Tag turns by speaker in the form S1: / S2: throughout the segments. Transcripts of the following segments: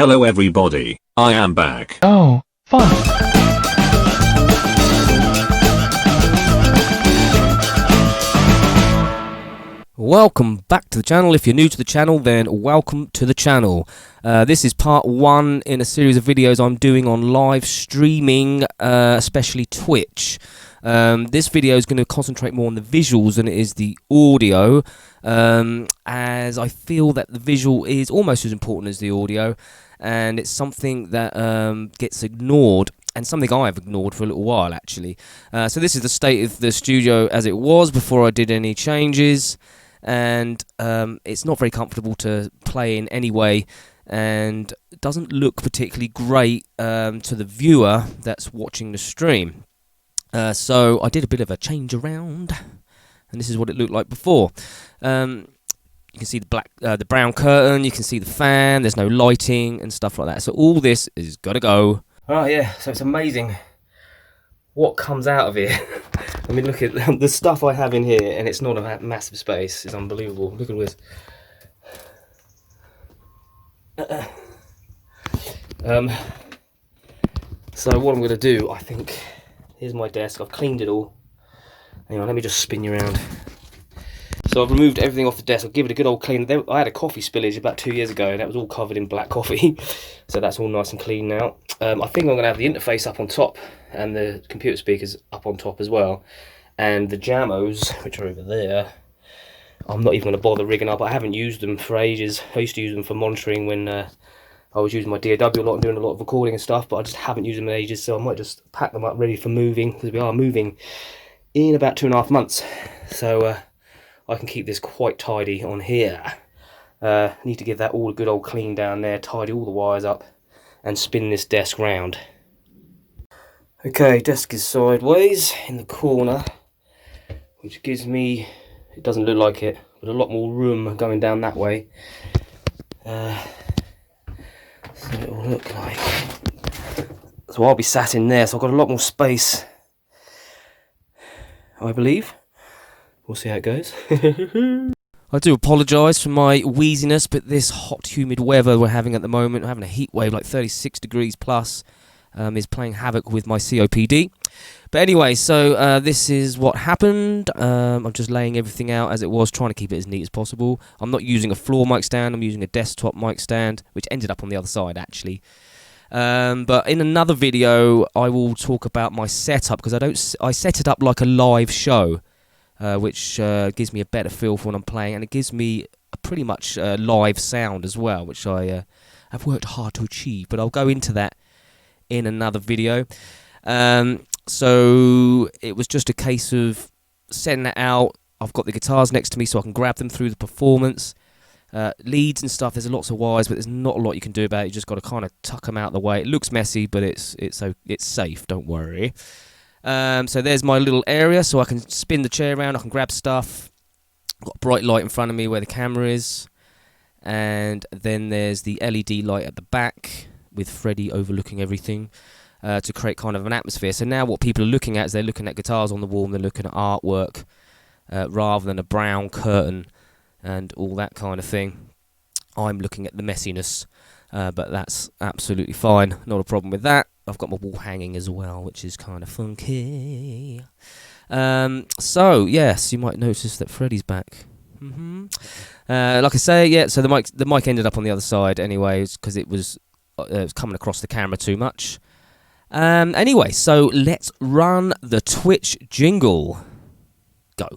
S1: Hello everybody, I am back.
S2: Oh, fun.
S3: Welcome back to the channel. If you're new to the channel, then welcome to the channel. This is part one in a series of videos I'm doing on live streaming, especially Twitch. This video is going to concentrate more on the visuals than it is the audio, as I feel that the visual is almost as important as the audio, and it's something that gets ignored, and something I've ignored for a little while actually. So this is the state of the studio as it was before I did any changes, and it's not very comfortable to play in anyway, and it doesn't look particularly great to the viewer that's watching the stream. So I did a bit of a change around, and this is what it looked like before. You can see the brown curtain, you can see the fan, there's no lighting and stuff like that. So all this is gotta go. Oh yeah, so it's amazing what comes out of here. I mean, look at the stuff I have in here, and it's not a massive space. It's unbelievable. Look at this. So what I'm gonna do, I think, here's my desk. I've cleaned it all. Hang on, let me just spin you around. So I've removed everything off the desk. I'll give it a good old clean. I had a coffee spillage about 2 years ago, and that was all covered in black coffee. So that's all nice and clean now. I think I'm going to have the interface up on top, and the computer speakers up on top as well. And the Jamos, which are over there, I'm not even going to bother rigging up. I haven't used them for ages. I used to use them for monitoring when I was using my DAW a lot and doing a lot of recording and stuff, but I just haven't used them in ages, so I might just pack them up ready for moving, because we are moving in about 2.5 months. So I can keep this quite tidy on here. Need to give that all a good old clean down there, tidy all the wires up, and spin this desk round. Okay, desk is sideways in the corner, which gives me, it doesn't look like it, but a lot more room going down that way. So it will look like. So I'll be sat in there, so I've got a lot more space, I believe. We'll see how it goes. I do apologise for my wheeziness, but this hot, humid weather we're having at the moment, having a heat wave like 36 degrees plus, is playing havoc with my COPD. But anyway, so this is what happened. I'm just laying everything out as it was, trying to keep it as neat as possible. I'm not using a floor mic stand, I'm using a desktop mic stand, which ended up on the other side actually. But in another video, I will talk about my setup, because I set it up like a live show. Which gives me a better feel for when I'm playing, and it gives me a pretty much live sound as well, which I have worked hard to achieve, but I'll go into that in another video. So it was just a case of setting that out. I've got the guitars next to me so I can grab them through the performance. Leads and stuff, there's lots of wires, but there's not a lot you can do about it. You just got to kind of tuck them out of the way. It looks messy, but it's safe, don't worry. So there's my little area, so I can spin the chair around, I can grab stuff. I've got a bright light in front of me where the camera is, and then there's the LED light at the back with Freddie overlooking everything, to create kind of an atmosphere. So now what people are looking at is they're looking at guitars on the wall and they're looking at artwork, rather than a brown curtain and all that kind of thing. I'm looking at the messiness, but that's absolutely fine, not a problem with that. I've got my wall hanging as well, which is kind of funky. So yes, you might notice that Freddie's back. Like I say, yeah. So the mic ended up on the other side anyway, because it was coming across the camera too much. Anyway, so let's run the Twitch jingle. Go.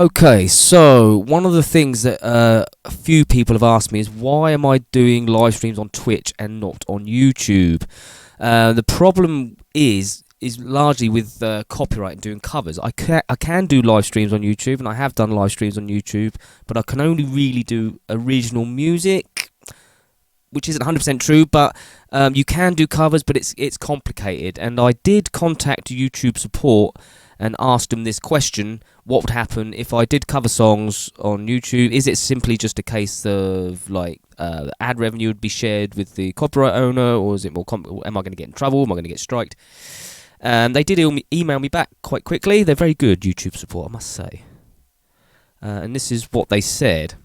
S3: Okay, so one of the things that a few people have asked me is why am I doing live streams on Twitch and not on YouTube? The problem is largely with copyright and doing covers. I can do live streams on YouTube, and I have done live streams on YouTube, but I can only really do original music, which isn't 100% true, but you can do covers, but it's complicated. And I did contact YouTube support and asked them this question: what would happen if I did cover songs on YouTube? Is it simply just a case of like ad revenue would be shared with the copyright owner, or is it more? Am I going to get in trouble? Am I going to get striked? They did email me back quite quickly. They're very good, YouTube support, I must say. And this is what they said.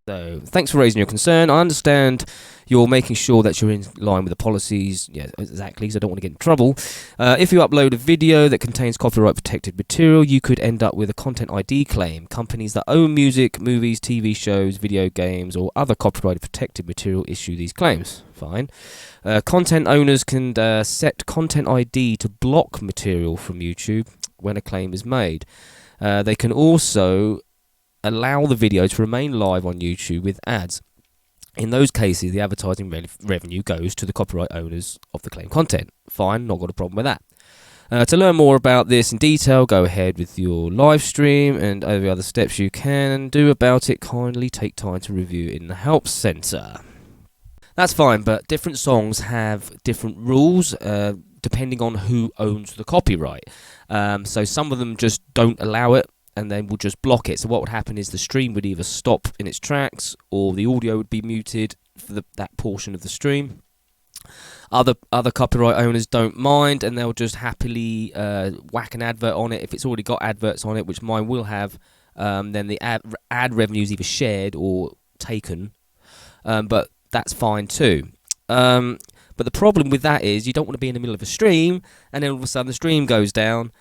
S3: So, thanks for raising your concern. I understand you're making sure that you're in line with the policies. Yeah, exactly, because I don't want to get in trouble. If you upload a video that contains copyright-protected material, you could end up with a content ID claim. Companies that own music, movies, TV shows, video games, or other copyright-protected material issue these claims. Fine. Content owners can set content ID to block material from YouTube when a claim is made. They can also allow the video to remain live on YouTube with ads. In those cases, the advertising revenue goes to the copyright owners of the claimed content. Fine, not got a problem with that. To learn more about this in detail, go ahead with your live stream, and every other steps you can do about it, kindly take time to review in the help centre. That's fine, but different songs have different rules depending on who owns the copyright. So some of them just don't allow it, and then we'll just block it. So what would happen is the stream would either stop in its tracks, or the audio would be muted for that portion of the stream. Other copyright owners don't mind, and they'll just happily whack an advert on it. If it's already got adverts on it, which mine will have, then the ad revenue is either shared or taken. But that's fine too. But the problem with that is you don't want to be in the middle of a stream, and then all of a sudden the stream goes down,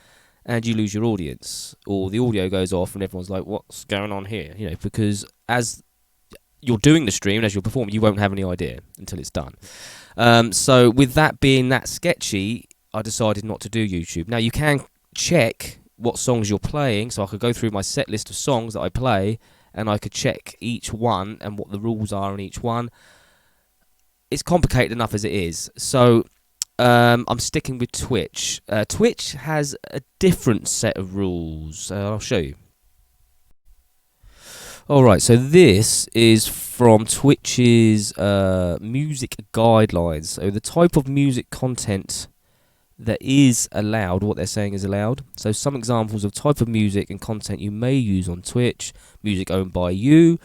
S3: and you lose your audience, or the audio goes off and everyone's like, what's going on here? You know, because as you're doing the stream, as you're performing, you won't have any idea until it's done. So with that being that sketchy, I decided not to do YouTube. Now you can check what songs you're playing, so I could go through my set list of songs that I play, and I could check each one and what the rules are on each one. It's complicated enough as it is, so I'm sticking with Twitch. Twitch has a different set of rules. I'll show you. Alright, so this is from Twitch's music guidelines. So the type of music content that is allowed, what they're saying is allowed. So some examples of type of music and content you may use on Twitch: music owned by you,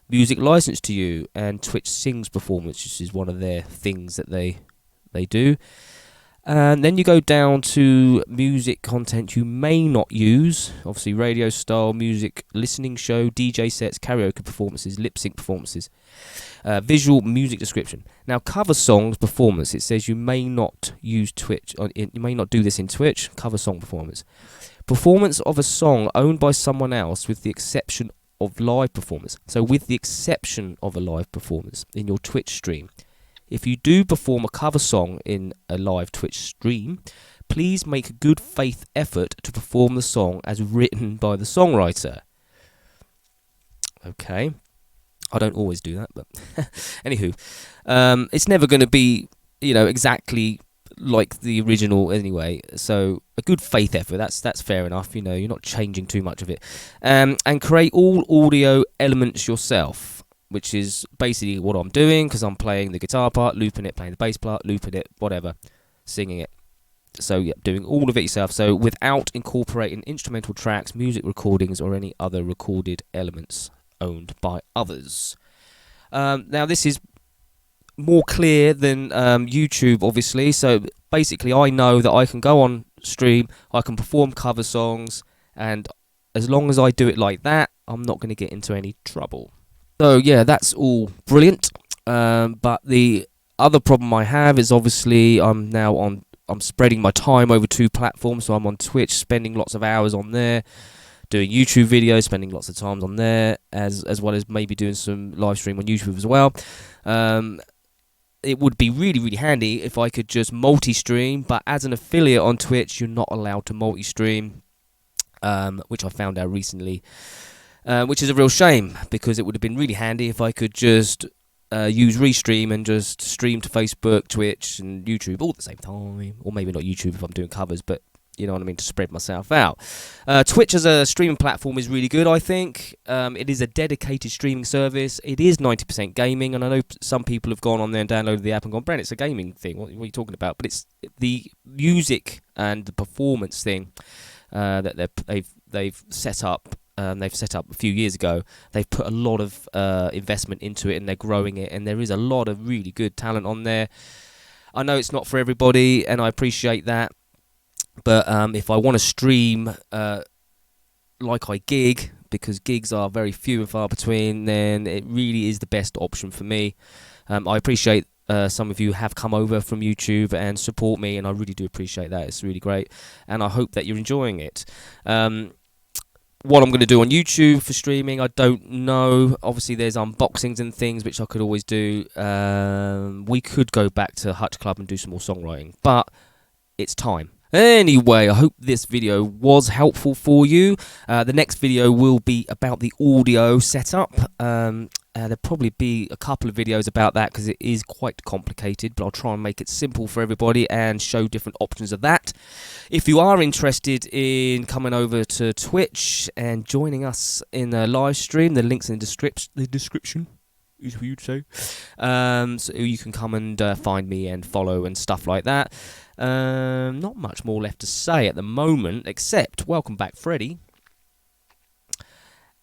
S3: music licensed to you, and Twitch sings performance, which is one of their things that they do. And then you go down to music content you may not use, obviously radio style music, listening show, DJ sets, karaoke performances, lip sync performances, visual music description. Now cover songs performance, it says you may not use Twitch, you may not do this in Twitch. Cover song performance of a song owned by someone else with the exception of live performance. So with the exception of a live performance in your Twitch stream. If you do perform a cover song in a live Twitch stream, please make a good faith effort to perform the song as written by the songwriter. Okay. I don't always do that, but anywho. It's never going to be, exactly like the original anyway. So a good faith effort, that's fair enough. You're not changing too much of it. And create all audio elements yourself, which is basically what I'm doing, because I'm playing the guitar part, looping it, playing the bass part, looping it, whatever, singing it. So yeah, doing all of it yourself. So without incorporating instrumental tracks, music recordings, or any other recorded elements owned by others. Now this is more clear than YouTube, obviously. So basically I know that I can go on stream, I can perform cover songs, and as long as I do it like that, I'm not going to get into any trouble. So yeah, that's all brilliant. But the other problem I have is obviously I'm spreading my time over 2 platforms. So I'm on Twitch, spending lots of hours on there, doing YouTube videos, spending lots of time on there, as well as maybe doing some live stream on YouTube as well. It would be really, really handy if I could just multi-stream, but as an affiliate on Twitch, you're not allowed to multi-stream. which I found out recently, which is a real shame, because it would have been really handy if I could just use Restream and just stream to Facebook, Twitch and YouTube all at the same time. Or maybe not YouTube if I'm doing covers, but you know what I mean, to spread myself out. Twitch as a streaming platform is really good, I think. It is a dedicated streaming service. It is 90% gaming, and I know some people have gone on there and downloaded the app and gone, Brent, it's a gaming thing. What are you talking about? But it's the music and the performance thing that they've set up. They've set up a few years ago. They've put a lot of investment into it, and they're growing it, and there is a lot of really good talent on there. I know it's not for everybody, and I appreciate that. But if I want to stream like I gig, because gigs are very few and far between, then it really is the best option for me. I appreciate some of you have come over from YouTube and support me, and I really do appreciate that. It's really great, and I hope that you're enjoying it. What I'm going to do on YouTube for streaming, I don't know. Obviously, there's unboxings and things, which I could always do. We could go back to Hutch Club and do some more songwriting, but it's time. Anyway, I hope this video was helpful for you. The next video will be about the audio setup. There'll probably be a couple of videos about that, because it is quite complicated, but I'll try and make it simple for everybody and show different options of that. If you are interested in coming over to Twitch and joining us in a live stream, the link's in the description. Is what you'd say. So you can come and find me and follow and stuff like that. Not much more left to say at the moment, except welcome back, Freddie.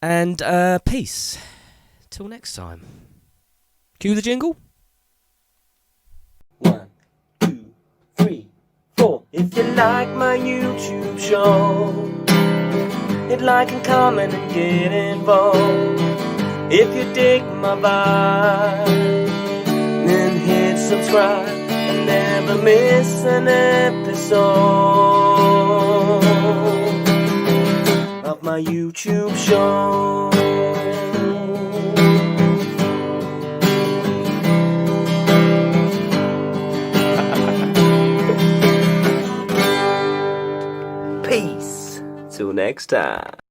S3: And peace. Till next time. Cue the jingle.
S2: 1, 2, 3, 4. If you like my YouTube show, hit like and comment and get involved. If you dig my vibe, then hit subscribe and never miss an episode of my YouTube show. Peace. Till next time.